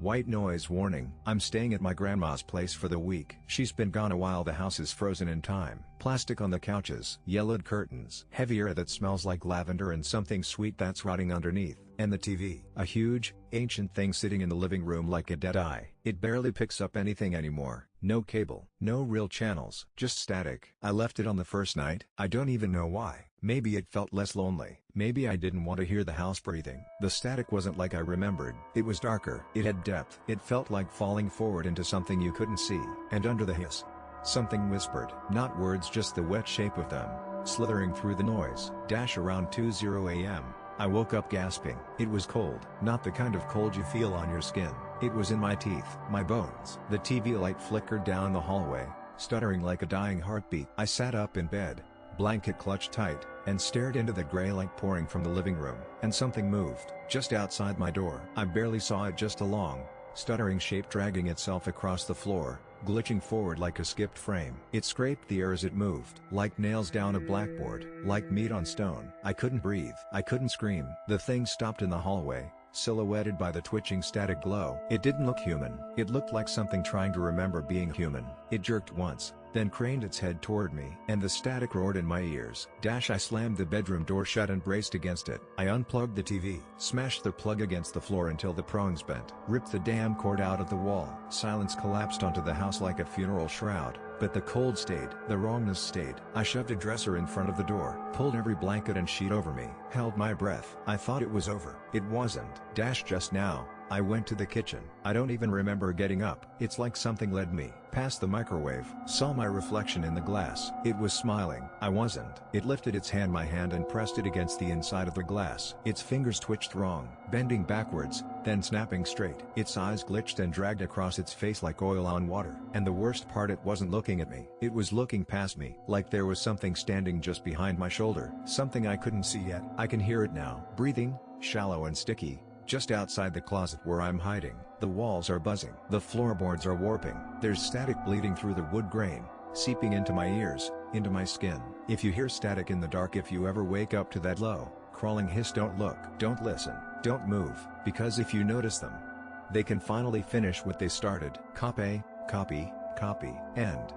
White noise warning. I'm staying at my grandma's place for the week. She's been gone a while. The house is frozen in time. Plastic on the couches. Yellowed curtains. Heavy air that smells like lavender and something sweet that's rotting underneath. And the TV. A huge, ancient thing sitting in the living room like a dead eye. It barely picks up anything anymore. No cable. No real channels. Just static. I left it on the first night. I don't even know why. Maybe it felt less lonely. Maybe I didn't want to hear the house breathing. The static wasn't like I remembered. It was darker. It had depth. It felt like falling forward into something you couldn't see. And under the hiss, something whispered. Not words, just the wet shape of them, slithering through the noise. Around 2:00 a.m. I woke up gasping. It was cold. Not the kind of cold you feel on your skin. It was in my teeth, my bones. The TV light flickered down the hallway, stuttering like a dying heartbeat. I sat up in bed, blanket clutched tight, and stared into the gray light pouring from the living room. And something moved, just outside my door. I barely saw it, just a long, stuttering shape dragging itself across the floor, glitching forward like a skipped frame. It scraped the air as it moved, like nails down a blackboard, like meat on stone. I couldn't breathe. I couldn't scream. The thing stopped in the hallway, silhouetted by the twitching static glow. It didn't look human. It looked like something trying to remember being human. It jerked once, then craned its head toward me, and the static roared in my ears. I slammed the bedroom door shut and braced against it. I unplugged the TV, smashed the plug against the floor until the prongs bent, ripped the damn cord out of the wall. Silence collapsed onto the house like a funeral shroud, but the cold stayed. The wrongness stayed. I shoved a dresser in front of the door, pulled every blanket and sheet over me, held my breath. I thought it was over. It wasn't. Just now, I went to the kitchen. I don't even remember getting up. It's like something led me past the microwave. Saw my reflection in the glass. It was smiling. I wasn't. It lifted its hand, my hand, and pressed it against the inside of the glass. Its fingers twitched wrong, bending backwards, then snapping straight. Its eyes glitched and dragged across its face like oil on water. And the worst part, it wasn't looking at me. It was looking past me, like there was something standing just behind my shoulder. Something I couldn't see yet. I can hear it now. Breathing, shallow and sticky, just outside the closet where I'm hiding. The walls are buzzing. The floorboards are warping. There's static bleeding through the wood grain, seeping into my ears, into my skin. If you hear static in the dark, if you ever wake up to that low, crawling hiss, don't look, don't listen, don't move, because if you notice them, they can finally finish what they started. Copy, copy, copy, end.